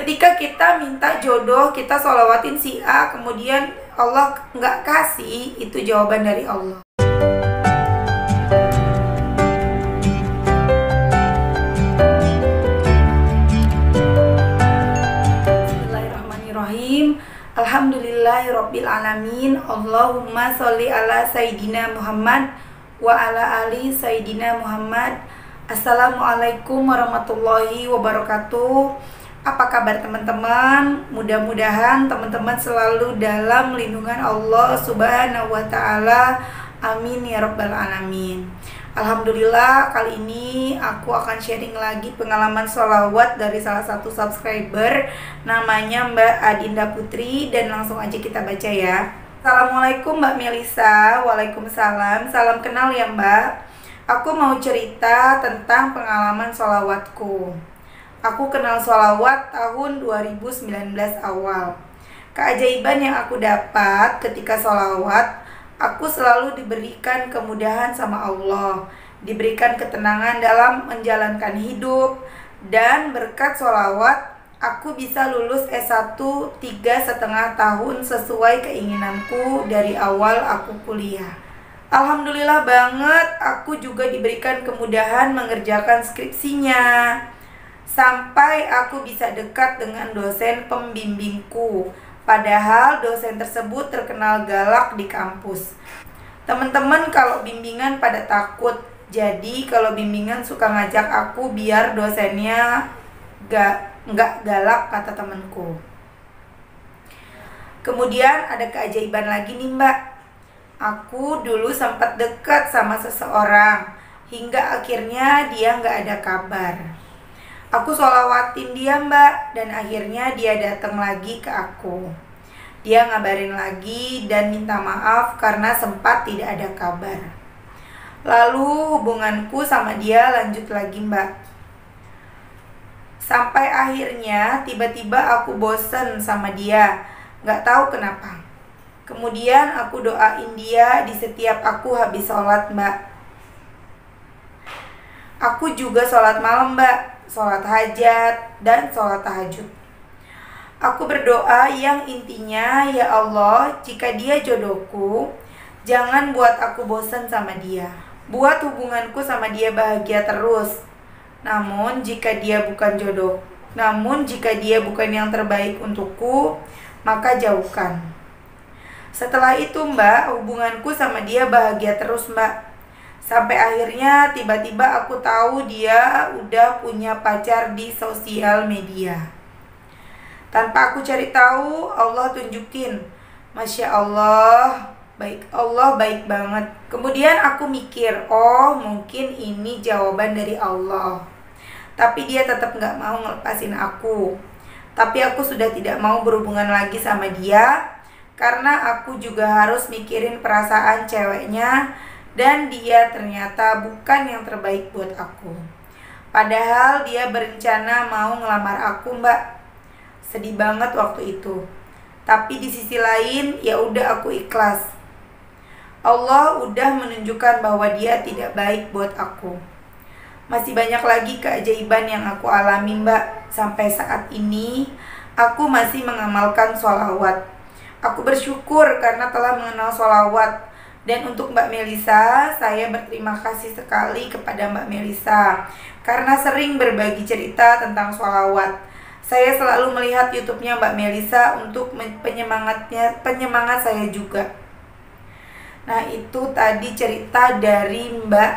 Ketika kita minta jodoh, kita sholawatin si A, kemudian Allah nggak kasih, itu jawaban dari Allah. Bismillahirrahmanirrahim. Alhamdulillahirrabbilalamin. Allahumma sholli ala Sayyidina Muhammad wa ala ali Sayyidina Muhammad. Assalamualaikum warahmatullahi wabarakatuh. Apa kabar teman-teman? Mudah-mudahan teman-teman selalu dalam lindungan Allah Subhanahu wa ta'ala. Amin ya rabbal alamin. Alhamdulillah, kali ini aku akan sharing lagi pengalaman sholawat dari salah satu subscriber, namanya Mbak Adinda Putri, dan langsung aja kita baca ya. Assalamualaikum Mbak Melisa. Waalaikumsalam. Salam kenal ya Mbak. Aku mau cerita tentang pengalaman sholawatku. Aku kenal sholawat tahun 2019 awal. Keajaiban yang aku dapat ketika sholawat, aku selalu diberikan kemudahan sama Allah, diberikan ketenangan dalam menjalankan hidup, dan berkat sholawat, aku bisa lulus S1 3,5 tahun sesuai keinginanku dari awal aku kuliah. Alhamdulillah banget, aku juga diberikan kemudahan mengerjakan skripsinya. Sampai aku bisa dekat dengan dosen pembimbingku. Padahal dosen tersebut terkenal galak di kampus. Teman-teman kalau bimbingan pada takut. Jadi kalau bimbingan suka ngajak aku biar dosennya nggak galak, kata temanku. Kemudian ada keajaiban lagi nih Mbak. Aku dulu sempat dekat sama seseorang, hingga akhirnya dia nggak ada kabar. Aku sholawatin dia Mbak, dan akhirnya dia datang lagi ke aku. Dia ngabarin lagi dan minta maaf karena sempat tidak ada kabar. Lalu hubunganku sama dia lanjut lagi Mbak. Sampai akhirnya tiba-tiba aku bosen sama dia, nggak tahu kenapa. Kemudian aku doain dia di setiap aku habis sholat Mbak. Aku juga sholat malam Mbak, sholat hajat dan sholat tahajud. Aku berdoa yang intinya, ya Allah, jika dia jodohku, jangan buat aku bosan sama dia. Buat hubunganku sama dia bahagia terus. Namun jika dia bukan yang terbaik untukku, maka jauhkan. Setelah itu Mbak, hubunganku sama dia bahagia terus Mbak. Sampai akhirnya tiba-tiba aku tahu dia udah punya pacar di sosial media. Tanpa aku cari tahu, Allah tunjukin. Masya Allah baik banget. Kemudian aku mikir, oh mungkin ini jawaban dari Allah. Tapi dia tetap gak mau ngelepasin aku. Tapi aku sudah tidak mau berhubungan lagi sama dia, karena aku juga harus mikirin perasaan ceweknya, dan dia ternyata bukan yang terbaik buat aku. Padahal dia berencana mau ngelamar aku Mbak. Sedih banget waktu itu. Tapi di sisi lain ya udah aku ikhlas. Allah udah menunjukkan bahwa dia tidak baik buat aku. Masih banyak lagi keajaiban yang aku alami Mbak. Sampai saat ini aku masih mengamalkan sholawat. Aku bersyukur karena telah mengenal sholawat. Dan untuk Mbak Melisa, saya berterima kasih sekali kepada Mbak Melisa karena sering berbagi cerita tentang sholawat. Saya selalu melihat YouTube-nya Mbak Melisa untuk penyemangat saya juga. Nah, itu tadi cerita dari Mbak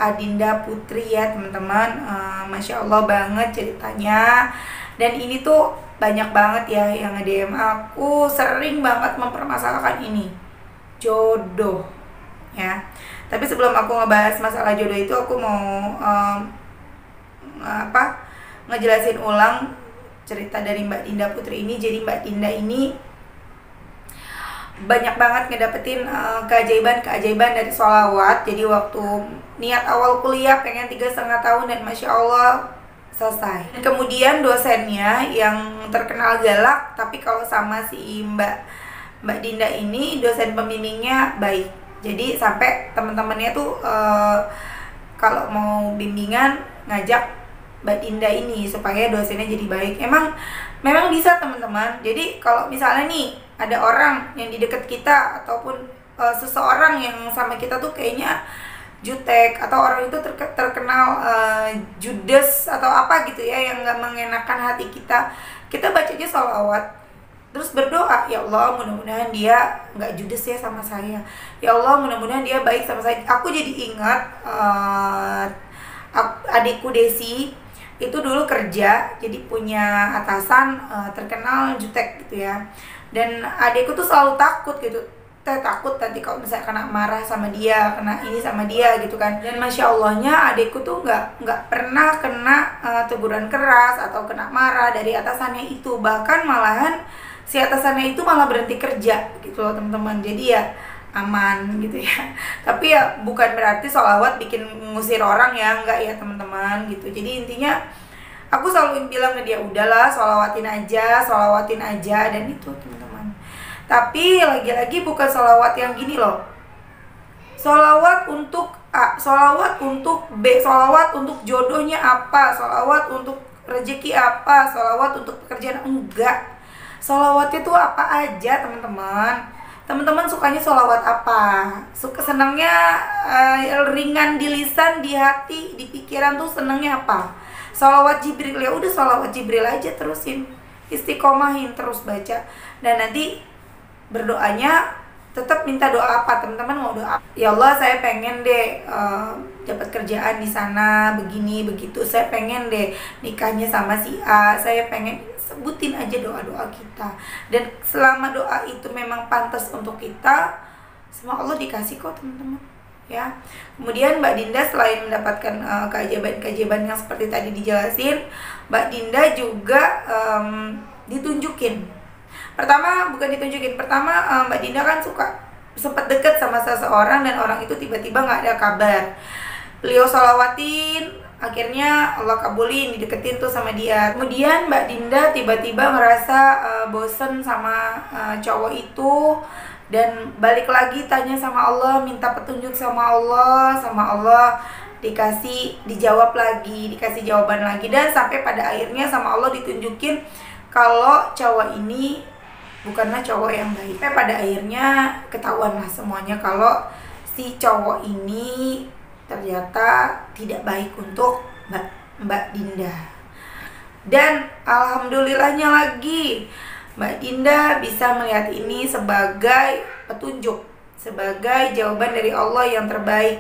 Adinda Putri ya teman-teman. Masya Allah banget ceritanya. Dan ini tuh banyak banget ya yang nge-DM aku, sering banget mempermasalahkan ini, jodoh ya. Tapi sebelum aku ngebahas masalah jodoh itu, aku mau ngejelasin ulang cerita dari Mbak Dinda Putri ini. Jadi Mbak Dinda ini banyak banget ngedapetin keajaiban dari sholawat. Jadi waktu niat awal kuliah pengen 3,5 tahun, dan Masya Allah selesai. Kemudian dosennya yang terkenal galak, tapi kalau sama si Mbak Dinda ini dosen pembimbingnya baik. Jadi sampai teman-temannya tuh kalau mau bimbingan ngajak Mbak Dinda ini supaya dosennya jadi baik. Emang Memang bisa teman-teman. Jadi kalau misalnya nih ada orang yang di dekat kita ataupun seseorang yang sama kita tuh kayaknya jutek, atau orang itu terkenal judes atau apa gitu ya, yang nggak mengenakan hati kita, kita bacanya sholawat terus berdoa, ya Allah mudah-mudahan dia nggak judes ya sama saya, ya Allah mudah-mudahan dia baik sama saya. Aku jadi ingat adikku Desi itu dulu kerja, jadi punya atasan terkenal jutek gitu ya, dan adikku tuh selalu takut gitu, takut nanti kalau misalnya kena marah sama dia, kena ini sama dia gitu kan. Dan masya Allahnya adikku tuh nggak pernah kena teguran keras atau kena marah dari atasannya itu, bahkan malahan si atasannya itu malah berhenti kerja gitu loh teman-teman. Jadi ya aman gitu ya. Tapi ya bukan berarti sholawat bikin ngusir orang ya, enggak ya teman-teman gitu. Jadi intinya aku selalu bilang ke dia, udahlah sholawatin aja, dan itu teman-teman. Tapi lagi-lagi bukan sholawat yang gini loh, sholawat untuk A, sholawat untuk B, sholawat untuk jodohnya apa, sholawat untuk rezeki apa, sholawat untuk pekerjaan, enggak. Sholawatnya tuh apa aja teman-teman. Teman-teman sukanya sholawat apa? Senangnya ringan di lisan, di hati, di pikiran tuh senangnya apa? Sholawat Jibril, ya udah sholawat Jibril aja terusin, istiqomahin terus baca. Dan nanti berdoanya tetap minta doa apa teman-teman mau doa. Ya Allah saya pengen deh dapat kerjaan di sana begini begitu. Saya pengen deh nikahnya sama si A. Saya pengen, sebutin aja doa-doa kita. Dan selama doa itu memang pantas untuk kita, semua Allah dikasih kok teman-teman ya. Kemudian Mbak Dinda selain mendapatkan keajaiban-keajaiban yang seperti tadi dijelasin, Mbak Dinda juga ditunjukin. Pertama Mbak Dinda kan sempat deket sama seseorang, dan orang itu tiba-tiba nggak ada kabar. Beliau sholawatin, akhirnya Allah kabulin, dideketin tuh sama dia. Kemudian Mbak Dinda tiba-tiba ngerasa bosen sama cowok itu, dan balik lagi tanya sama Allah, minta petunjuk sama Allah, dijawab lagi, dikasih jawaban lagi, dan sampai pada akhirnya sama Allah ditunjukin kalau cowok ini bukanlah cowok yang baik. Sampai pada akhirnya ketahuan lah semuanya kalau si cowok ini ternyata tidak baik untuk Mbak Dinda. Dan alhamdulillahnya lagi, Mbak Dinda bisa melihat ini sebagai petunjuk, sebagai jawaban dari Allah yang terbaik,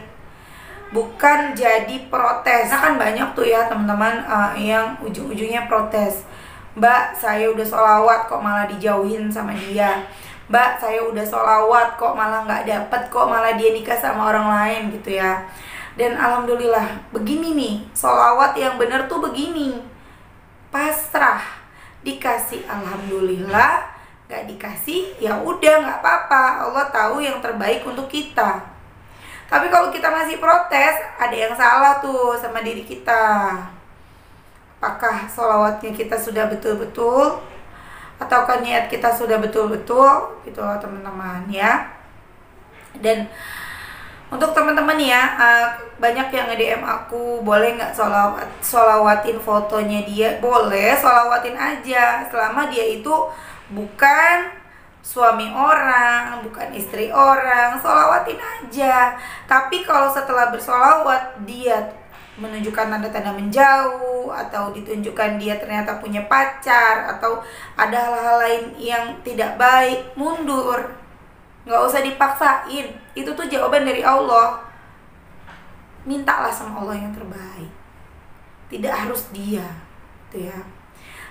bukan jadi protes. Nah kan banyak tuh ya teman-teman yang ujung-ujungnya protes. Mbak saya udah sholawat kok malah dijauhin sama dia, Mbak saya udah sholawat kok malah nggak dapet, kok malah dia nikah sama orang lain gitu ya. Dan alhamdulillah begini nih, sholawat yang bener tuh begini, pasrah, dikasih alhamdulillah, nggak dikasih ya udah nggak apa-apa, Allah tahu yang terbaik untuk kita. Tapi kalau kita masih protes, ada yang salah tuh sama diri kita. Apakah sholawatnya kita sudah betul-betul, ataukah niat kita sudah betul-betul gitu loh teman-teman ya. Dan untuk teman-teman ya, banyak yang nge-DM aku, boleh nggak sholawatin fotonya dia? Boleh, sholawatin aja, selama dia itu bukan suami orang, bukan istri orang, sholawatin aja. Tapi kalau setelah bersolawat dia menunjukkan tanda-tanda menjauh, atau ditunjukkan dia ternyata punya pacar, atau ada hal-hal lain yang tidak baik, mundur. Nggak usah dipaksain, itu tuh jawaban dari Allah. Mintalah sama Allah yang terbaik, tidak harus dia gitu ya.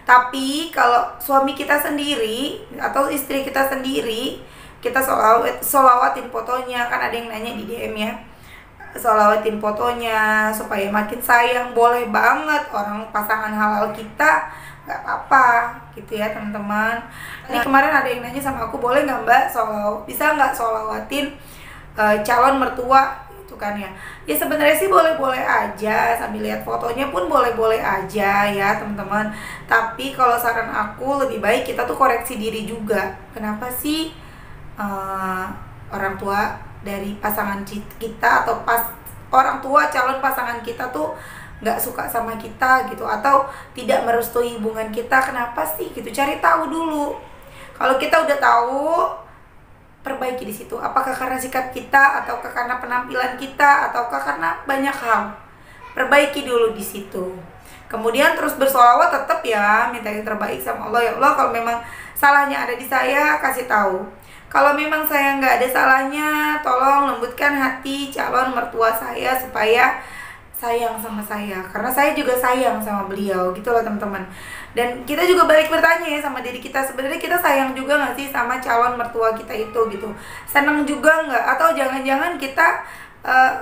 Tapi kalau suami kita sendiri atau istri kita sendiri, kita sholawatin fotonya. Kan ada yang nanya di DM ya, sholawatin fotonya supaya makin sayang. Boleh banget, orang pasangan halal kita, nggak apa-apa gitu ya teman-teman. Ini kemarin ada yang nanya sama aku, boleh nggak Mbak bisa nggak sholawatin calon mertua itu kan ya. Ya sebenarnya sih boleh-boleh aja, sambil lihat fotonya pun boleh-boleh aja ya teman-teman. Tapi kalau saran aku, lebih baik kita tuh koreksi diri juga. Kenapa sih orang tua dari pasangan kita atau orang tua calon pasangan kita tuh nggak suka sama kita gitu, atau tidak merestui hubungan kita, kenapa sih gitu. Cari tahu dulu. Kalau kita udah tahu, perbaiki di situ. Apakah karena sikap kita, ataukah karena penampilan kita, ataukah karena banyak hal. Perbaiki dulu di situ. Kemudian terus bersolawat tetap ya, minta yang terbaik sama Allah. Ya Allah, kalau memang salahnya ada di saya, kasih tahu. Kalau memang saya nggak ada salahnya, tolong lembutkan hati calon mertua saya supaya sayang sama saya, karena saya juga sayang sama beliau gitu loh teman-teman. Dan kita juga balik bertanya ya sama diri kita, sebenarnya kita sayang juga nggak sih sama calon mertua kita itu gitu, senang juga nggak, atau jangan-jangan kita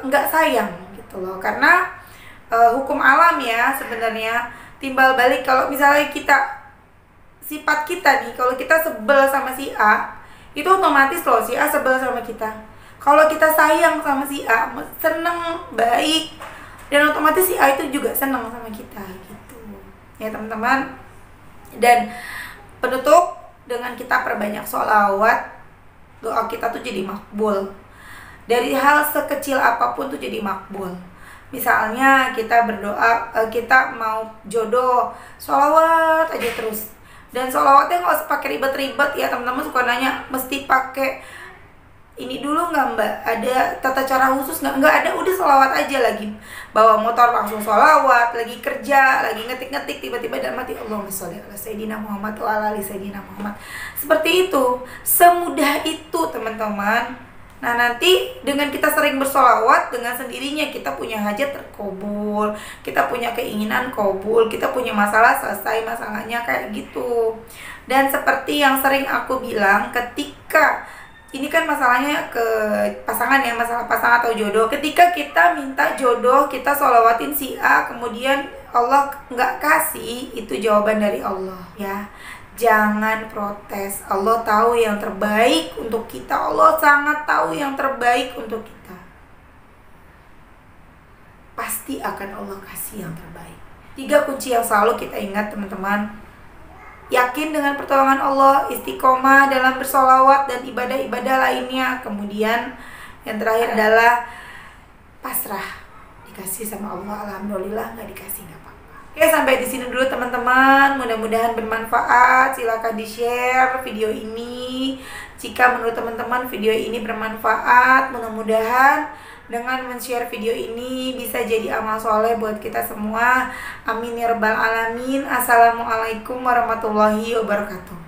nggak sayang gitu loh. Karena hukum alam ya sebenarnya, timbal balik. Kalau misalnya kita, sifat kita nih, kalau kita sebel sama si A, itu otomatis loh si A sebel sama kita. Kalau kita sayang sama si A, seneng, baik, dan otomatis si A itu juga senang sama kita gitu ya teman-teman. Dan penutup dengan kita perbanyak sholawat, doa kita tuh jadi makbul. Dari hal sekecil apapun tuh jadi makbul. Misalnya kita berdoa, kita mau jodoh, sholawat aja terus. Dan sholawatnya nggak usah pakai ribet-ribet ya teman-teman. Suka nanya mesti pakai ini dulu nggak mbak, ada tata cara khusus nggak ada, udah sholawat aja. Lagi bawa motor langsung sholawat, lagi kerja, lagi ngetik-ngetik, tiba-tiba dalam hati Allahumma sholli ala Sayyidina Muhammad wa ala ali Sayyidina Muhammad. Seperti itu, semudah itu teman-teman. Nah nanti dengan kita sering bersholawat, dengan sendirinya kita punya hajat terkabul, kita punya keinginan kabul, kita punya masalah selesai masalahnya kayak gitu. Dan seperti yang sering aku bilang, ketika ini kan masalahnya ke pasangan ya, masalah pasangan atau jodoh. Ketika kita minta jodoh, kita sholawatin si A, kemudian Allah nggak kasih, itu jawaban dari Allah ya. Jangan protes. Allah tahu yang terbaik untuk kita. Allah sangat tahu yang terbaik untuk kita. Pasti akan Allah kasih yang terbaik. 3 kunci yang selalu kita ingat teman-teman. Yakin dengan pertolongan Allah, istiqomah dalam bersolawat dan ibadah-ibadah lainnya. Kemudian yang terakhir adalah pasrah, dikasih sama Allah, alhamdulillah, nggak dikasih nggak apa-apa. Oke, sampai di sini dulu teman-teman. Mudah-mudahan bermanfaat. Silakan di-share video ini jika menurut teman-teman video ini bermanfaat. Mudah-mudahan dengan men-share video ini bisa jadi amal soleh buat kita semua. Amin ya rabbal alamin. Assalamualaikum warahmatullahi wabarakatuh.